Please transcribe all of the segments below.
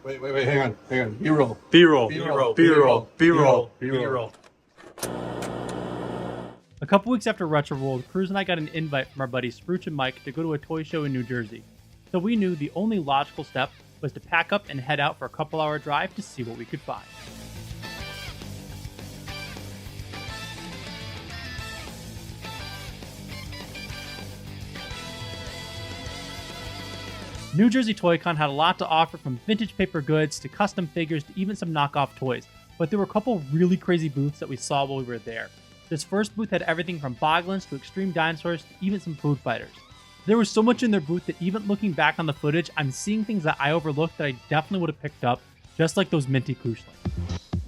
Wait, hang on. B-roll. B-roll. B-roll. B-roll. B-roll. B-roll. B-roll. A couple weeks after Retro World, Cruz and I got an invite from our buddies Spruce and Mike to go to a toy show in New Jersey. So we knew the only logical step was to pack up and head out for a couple-hour drive to see what we could find. New Jersey Toy Con had a lot to offer, from vintage paper goods to custom figures to even some knockoff toys, but there were a couple really crazy booths that we saw while we were there. This first booth had everything from boglins to extreme dinosaurs to even some food fighters. There was so much in their booth that even looking back on the footage, I'm seeing things that I overlooked that I definitely would have picked up, just like those minty Kushlings.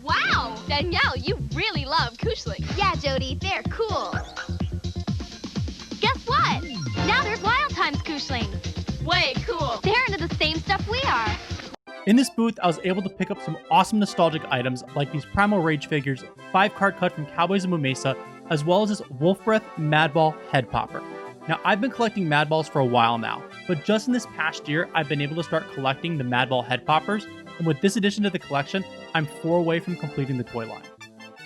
Wow! Danielle, you really love Kushlings. Yeah, Jody, they're cool. Guess what? Now there's Wild Times Kushlings. Way cool. They're into the same stuff we are. In this booth, I was able to pick up some awesome nostalgic items like these Primal Rage figures, 5-card cut from Cowboys of Mesa, as well as this Wolf Breath Madball head popper. Now, I've been collecting Madballs for a while now, but just in this past year, I've been able to start collecting the Madball head poppers, and with this addition to the collection, I'm 4 away from completing the toy line.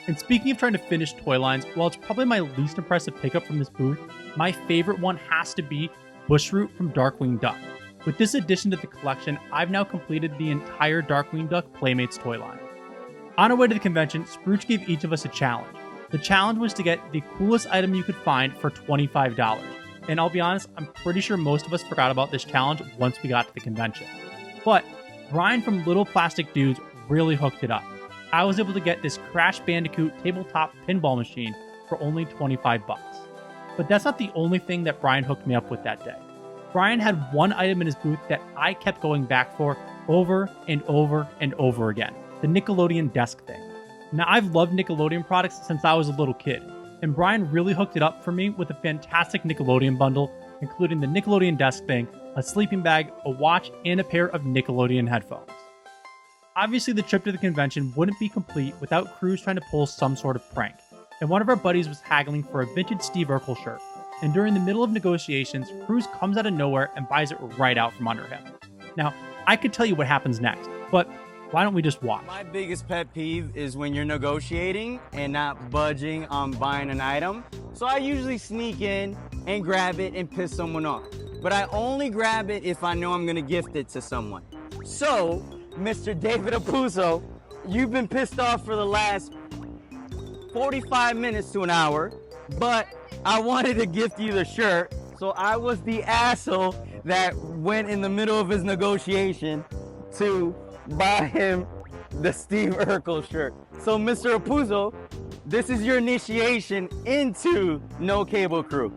And speaking of trying to finish toy lines, while it's probably my least impressive pickup from this booth, my favorite one has to be Bushroot from Darkwing Duck. With this addition to the collection, I've now completed the entire Darkwing Duck Playmates toy line. On our way to the convention, Spruce gave each of us a challenge. The challenge was to get the coolest item you could find for $25. And I'll be honest, I'm pretty sure most of us forgot about this challenge once we got to the convention. But Brian from Little Plastic Dudes really hooked it up. I was able to get this Crash Bandicoot tabletop pinball machine for only 25 bucks. But that's not the only thing that Brian hooked me up with that day. Brian had one item in his booth that I kept going back for over and over and over again, the Nickelodeon Desk Thing. Now, I've loved Nickelodeon products since I was a little kid, and Brian really hooked it up for me with a fantastic Nickelodeon bundle, including the Nickelodeon Desk Thing, a sleeping bag, a watch, and a pair of Nickelodeon headphones. Obviously, the trip to the convention wouldn't be complete without Cruz trying to pull some sort of prank, and one of our buddies was haggling for a vintage Steve Urkel shirt. And during the middle of negotiations, Cruz comes out of nowhere and buys it right out from under him. Now, I could tell you what happens next, but why don't we just watch? My biggest pet peeve is when you're negotiating and not budging on buying an item. So I usually sneak in and grab it and piss someone off. But I only grab it if I know I'm gonna gift it to someone. So, Mr. David Apuzzo, you've been pissed off for the last 45 minutes to an hour, but I wanted to gift you the shirt, so I was the asshole that went in the middle of his negotiation to buy him the Steve Urkel shirt. So Mr. Apuzzo, this is your initiation into No Cable Crew.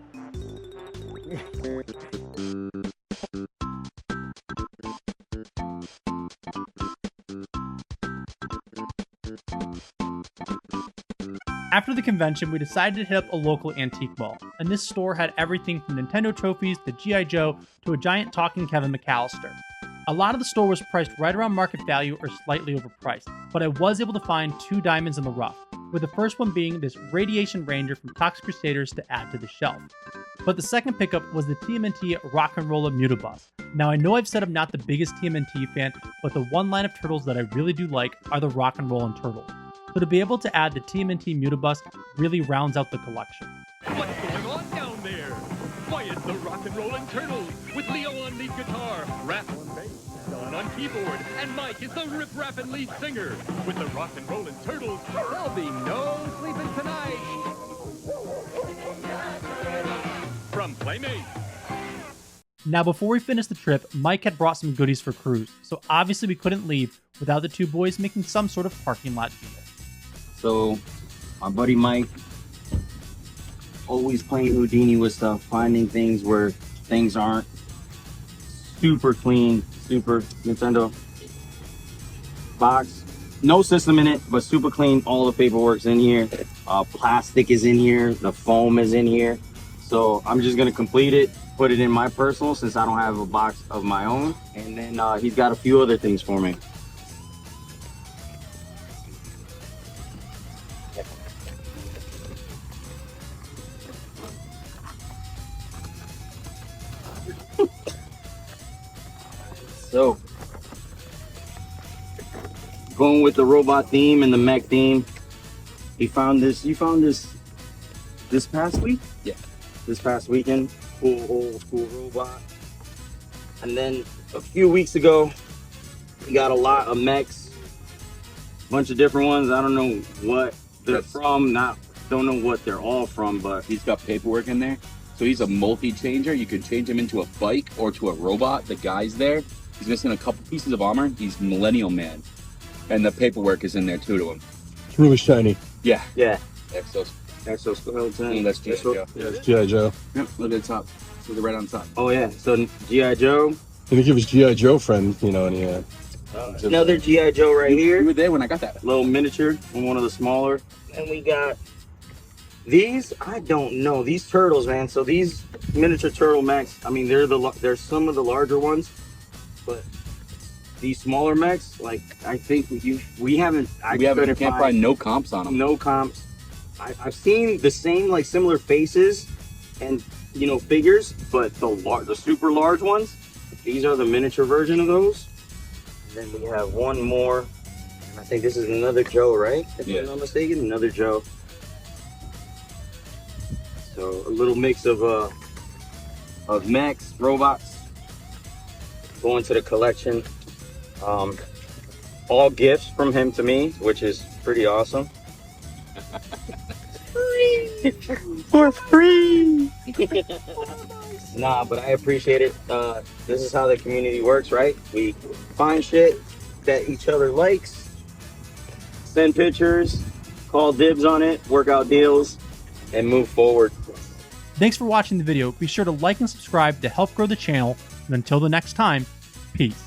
After the convention, we decided to hit up a local antique mall, and this store had everything from Nintendo trophies to G.I. Joe to a giant talking Kevin McAllister. A lot of the store was priced right around market value or slightly overpriced, but I was able to find 2 diamonds in the rough, with the first one being this Radiation Ranger from Toxic Crusaders to add to the shelf. But the second pickup was the TMNT Rock and Rollin Muta Bus. Now, I know I've said I'm not the biggest TMNT fan, but the one line of turtles that I really do like are the Rock and Rollin Turtles. So to be able to add the TMNT Muta Bus really rounds out the collection. What's going on down there? Why, it's the Rock and Rollin' Turtles with Leo on lead guitar, Raph on bass, Don on keyboard, and Mike is the rip-rapping lead singer. With the Rock and Rollin' Turtles, there'll be no sleeping tonight. From Playmates. Now, before we finished the trip, Mike had brought some goodies for Cruz, so obviously we couldn't leave without the two boys making some sort of parking lot deal. So, my buddy Mike, always playing Houdini with stuff, finding things where things aren't. Super clean, super Nintendo box. No system in it, but super clean. All the paperwork's in here. Plastic is in here. The foam is in here. So I'm just gonna complete it, put it in my personal since I don't have a box of my own. And then he's got a few other things for me. So, going with the robot theme and the mech theme. You found this this past week? Yeah. This past weekend. Cool old school robot. And then a few weeks ago, we got a lot of mechs. Bunch of different ones. I don't know what they're from, don't know what they're all from, but He's got paperwork in there. So he's a multi-changer. You can change him into a bike or to a robot. The guy's there. He's missing a couple pieces of armor. He's Millennial Man. And the paperwork is in there too to him. It's really shiny. Yeah. yeah. Exoskeleton. That's G.I. Joe. Yeah, it's G.I. Joe. Yep, look at the top. So the red on top. Oh yeah. So G.I. Joe. I think of his G.I. Joe friend, you know, and he Another G.I. Joe right You here. were there when I got that. Little miniature and one of the smaller. And we got these, I don't know, these turtles, man. So these miniature turtle mechs, I mean, they're some of the larger ones, but these smaller mechs, like, I think we can't find no comps on them. No comps. I've seen the same, like, similar faces and, you know, figures, but the super large ones, these are the miniature version of those. And then we have one more, and I think this is another Joe, right? If I'm not mistaken, another Joe. So a little mix of mechs, robots, going to the collection. All gifts from him to me, which is pretty awesome. For free. Nah, but I appreciate it. This is how the community works, right? We find shit that each other likes, send pictures, call dibs on it, work out deals, and move forward. Thanks for watching the video. Be sure to like and subscribe to help grow the channel. And until the next time, peace.